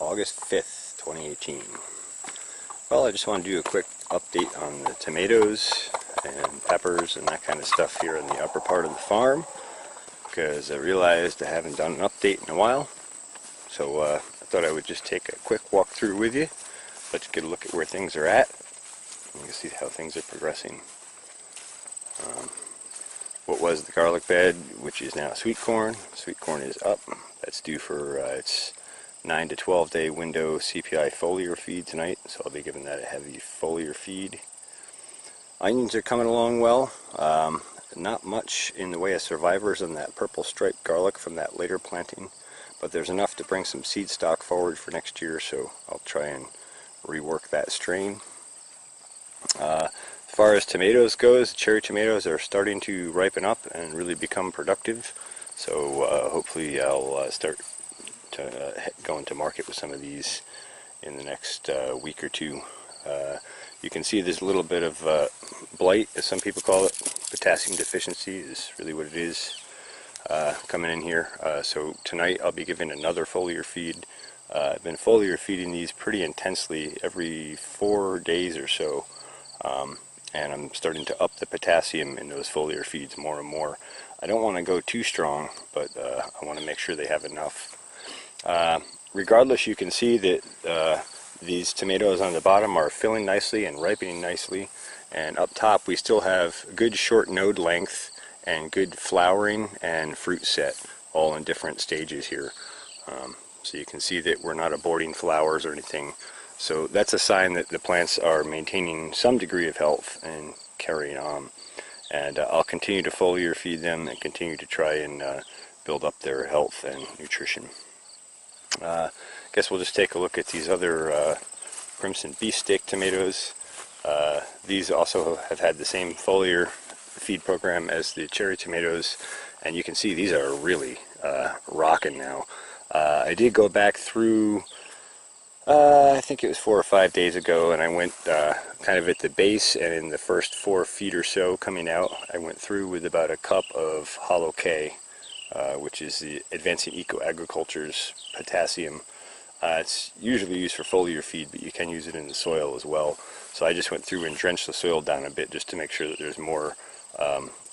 August 5th, 2018. Well, I just want to do a quick update on the tomatoes and peppers and that kind of stuff here in the upper part of the farm, because I realized I haven't done an update in a while. So I thought I would just take a quick walk through with you, let you get a look at where things are at. You can see how things are progressing. What was the garlic bed, which is now sweet corn. Sweet corn is up. That's due for its 9 to 12 day window CPI foliar feed tonight, so I'll be giving that a heavy foliar feed. Onions are coming along well. Not much in the way of survivors on that purple striped garlic from that later planting, but there's enough to bring some seed stock forward for next year, so I'll try and rework that strain. As far as tomatoes goes, cherry tomatoes are starting to ripen up and really become productive, so hopefully I'll start to go into market with some of these in the next week or two. You can see there's a little bit of blight, as some people call it. Potassium deficiency is really what it is coming in here. So tonight I'll be giving another foliar feed. I've been foliar feeding these pretty intensely every 4 days or so. And I'm starting to up the potassium in those foliar feeds more and more. I don't want to go too strong, but I want to make sure they have enough. Regardless, you can see that these tomatoes on the bottom are filling nicely and ripening nicely, and up top we still have good short node length and good flowering and fruit set, all in different stages here. So you can see that we're not aborting flowers or anything. So that's a sign that the plants are maintaining some degree of health and carrying on. And I'll continue to foliar feed them and continue to try and build up their health and nutrition. Guess we'll just take a look at these other crimson beefsteak tomatoes. These also have had the same foliar feed program as the cherry tomatoes, and you can see these are really rocking now. I did go back through I think it was 4 or 5 days ago, and I went kind of at the base, and in the first 4 feet or so coming out, I went through with about a cup of hollow K, which is the Advancing Eco Agriculture's potassium. It's usually used for foliar feed, but you can use it in the soil as well. So I just went through and drenched the soil down a bit just to make sure that there's more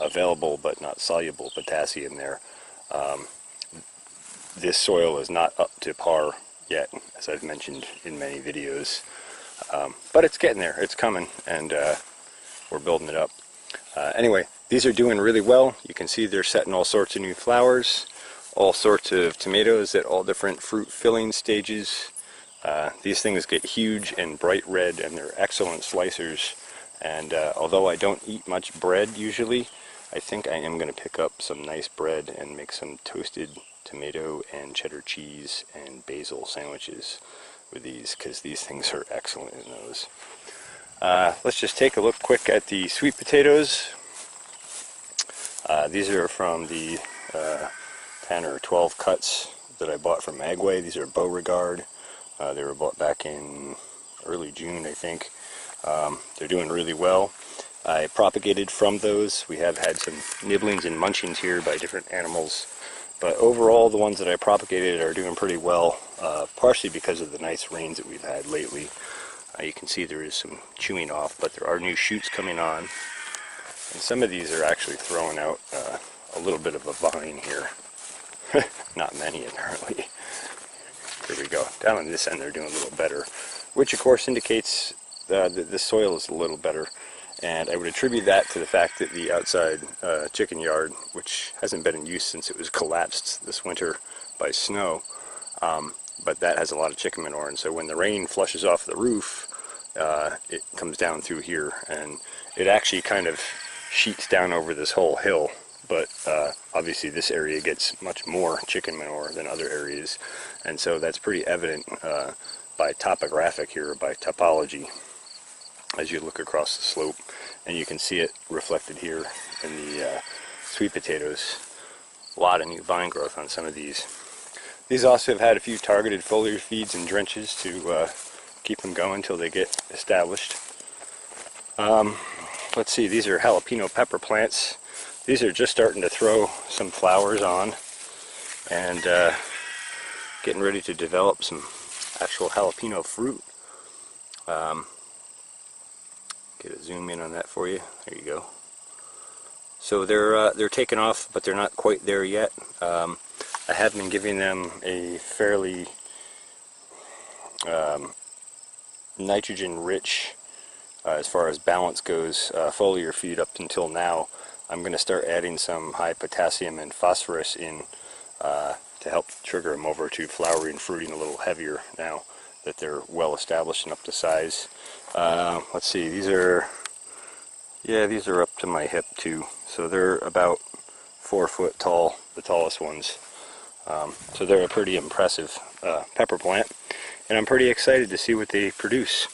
available but not soluble potassium there. This soil is not up to par yet, as I've mentioned in many videos, but it's getting there, it's coming, and we're building it up. Anyway, these are doing really well. You can see they're setting all sorts of new flowers, all sorts of tomatoes at all different fruit filling stages. These things get huge and bright red, and they're excellent slicers, and although I don't eat much bread usually, I think I am going to pick up some nice bread and make some toasted tomato and cheddar cheese and basil sandwiches with these, because these things are excellent in those. Let's just take a look quick at the sweet potatoes. These are from the 10 or 12 cuts that I bought from Magway. These are Beauregard. They were bought back in early June, I think. They're doing really well. I propagated from those. We have had some nibblings and munchings here by different animals, but overall the ones that I propagated are doing pretty well, partially because of the nice rains that we've had lately. You can see there is some chewing off, but there are new shoots coming on, and some of these are actually throwing out a little bit of a vine here. Not many, apparently. There we go. Down on this end they're doing a little better, which of course indicates that the soil is a little better. And I would attribute that to the fact that the outside chicken yard, which hasn't been in use since it was collapsed this winter by snow, but that has a lot of chicken manure, and so when the rain flushes off the roof, it comes down through here, and it actually kind of sheets down over this whole hill. But obviously this area gets much more chicken manure than other areas, and so that's pretty evident by topographic here, by topology, as you look across the slope, and you can see it reflected here in the sweet potatoes. A lot of new vine growth on some of these. These also have had a few targeted foliar feeds and drenches to keep them going until they get established. Let's see, these are jalapeno pepper plants. These are just starting to throw some flowers on and getting ready to develop some actual jalapeno fruit. Get a zoom in on that for you. There you go. So they're taking off, but they're not quite there yet. I have been giving them a fairly nitrogen-rich, as far as balance goes, foliar feed up until now. I'm going to start adding some high potassium and phosphorus in to help trigger them over to flowering and fruiting a little heavier now that they're well established and up to size. Let's see, these are up to my hip too, so they're about 4 foot tall, the tallest ones. So they're a pretty impressive pepper plant, and I'm pretty excited to see what they produce.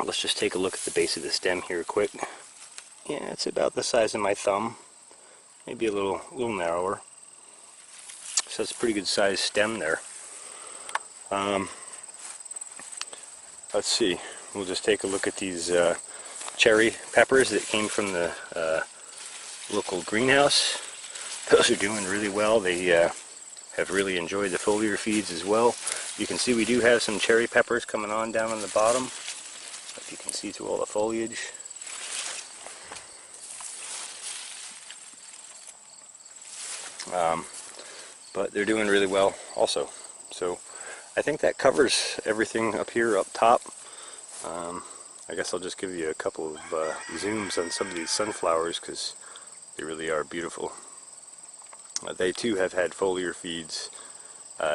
Let's just take a look at the base of the stem here quick. Yeah, it's about the size of my thumb, maybe a little narrower. So it's a pretty good sized stem there. Let's see, we'll just take a look at these cherry peppers that came from the local greenhouse. Those are doing really well. They have really enjoyed the foliar feeds as well. You can see we do have some cherry peppers coming on down on the bottom, if you can see through all the foliage. But they're doing really well also. So I think that covers everything up here up top. I guess I'll just give you a couple of zooms on some of these sunflowers because they really are beautiful. They too have had foliar feeds,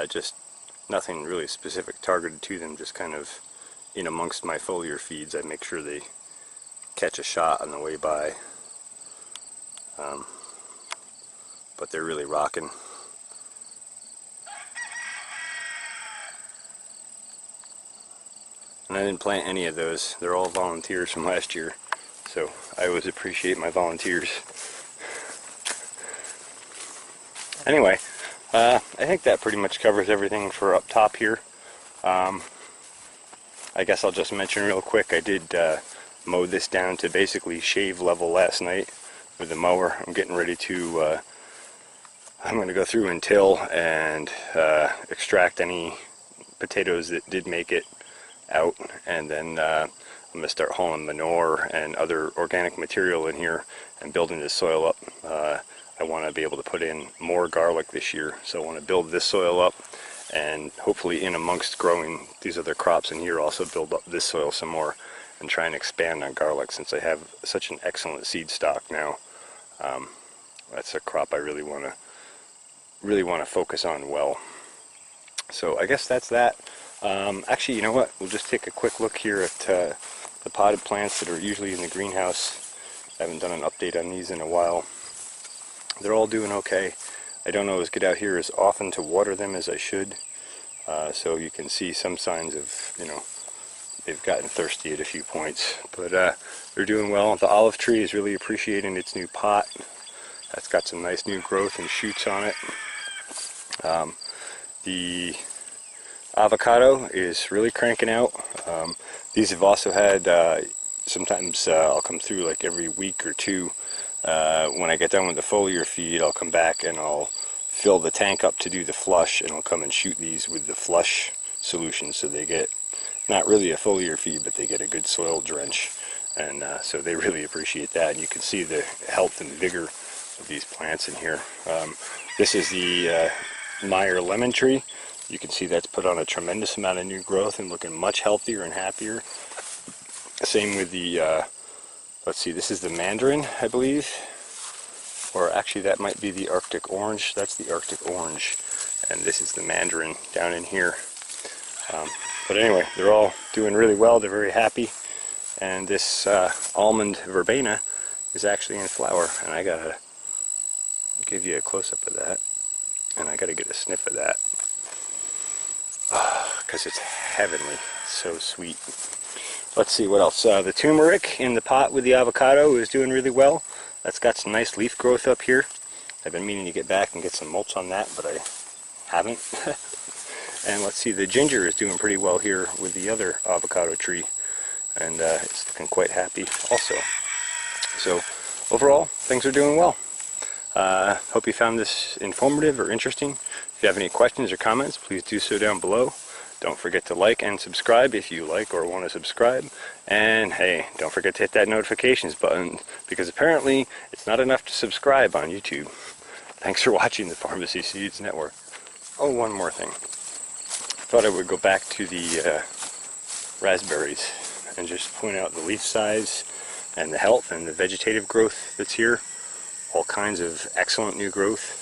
just nothing really specific targeted to them, just kind of in amongst my foliar feeds. I make sure they catch a shot on the way by. But they're really rocking. And I didn't plant any of those. They're all volunteers from last year. So I always appreciate my volunteers. Anyway, I think that pretty much covers everything for up top here. I guess I'll just mention real quick, I did mow this down to basically shave level last night with the mower. I'm getting ready to, I'm going to go through and till and extract any potatoes that did make it out, and then I'm going to start hauling manure and other organic material in here and building this soil up. I want to be able to put in more garlic this year, so I want to build this soil up, and hopefully in amongst growing these other crops in here also build up this soil some more and try and expand on garlic, since I have such an excellent seed stock now. That's a crop I really want to focus on well. So I guess that's that. Actually, you know what? We'll just take a quick look here at the potted plants that are usually in the greenhouse. I haven't done an update on these in a while. They're all doing okay. I don't always get out here as often to water them as I should. So you can see some signs of, they've gotten thirsty at a few points. But they're doing well. The olive tree is really appreciating its new pot. That's got some nice new growth and shoots on it. The avocado is really cranking out. These have also had, sometimes I'll come through like every week or two. When I get done with the foliar feed, I'll come back and I'll fill the tank up to do the flush, and I'll come and shoot these with the flush solution, so they get not really a foliar feed, but they get a good soil drench, and so they really appreciate that. And you can see the health and vigor of these plants in here. This is the Meyer lemon tree. You can see that's put on a tremendous amount of new growth and looking much healthier and happier. Same with the, let's see, this is the mandarin, I believe. Or actually that might be the Arctic orange. That's the Arctic orange. And this is the mandarin down in here. But anyway, they're all doing really well. They're very happy. And this almond verbena is actually in flower. And I gotta give you a close-up of that. And I gotta get a sniff of that. Because it's heavenly. It's so sweet. Let's see what else. The turmeric in the pot with the avocado is doing really well. That's got some nice leaf growth up here. I've been meaning to get back and get some mulch on that, but I haven't. And let's see, the ginger is doing pretty well here with the other avocado tree. And it's looking quite happy also. So overall, things are doing well. Hope you found this informative or interesting. If you have any questions or comments, please do so down below. Don't forget to like and subscribe if you like or want to subscribe. And hey, don't forget to hit that notifications button, because apparently it's not enough to subscribe on YouTube. Thanks for watching the Farmacy Seeds Network. Oh, one more thing. Thought I would go back to the raspberries and just point out the leaf size and the health and the vegetative growth that's here. All kinds of excellent new growth.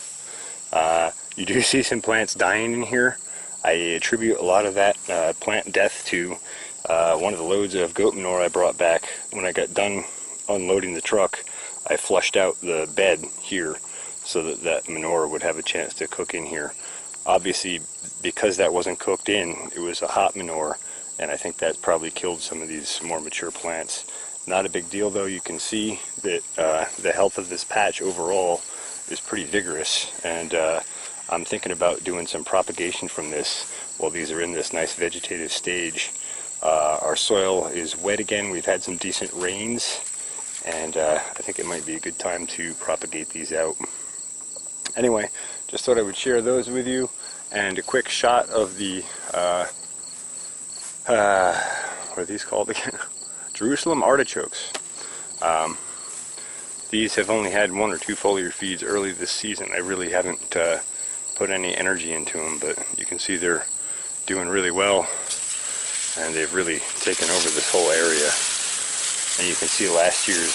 You do see some plants dying in here. I attribute a lot of that plant death to one of the loads of goat manure I brought back. When I got done unloading the truck, I flushed out the bed here so that that manure would have a chance to cook in here. Obviously, because that wasn't cooked in, it was a hot manure, and I think that probably killed some of these more mature plants. Not a big deal though. You can see that the health of this patch overall is pretty vigorous, and I'm thinking about doing some propagation from this while these are in this nice vegetative stage. Our soil is wet again. We've had some decent rains, and I think it might be a good time to propagate these out. Anyway, just thought I would share those with you, and a quick shot of the what are these called again? Jerusalem Artichokes. These have only had 1 or 2 foliar feeds early this season. I really haven't put any energy into them, but you can see they're doing really well, and they've really taken over this whole area. And you can see last year's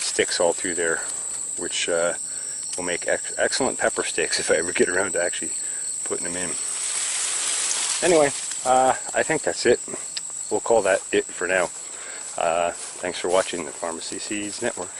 sticks all through there, which will make excellent pepper sticks if I ever get around to actually putting them in. Anyway, I think that's it. We'll call that it for now. Thanks for watching the Farmacy Seeds Network.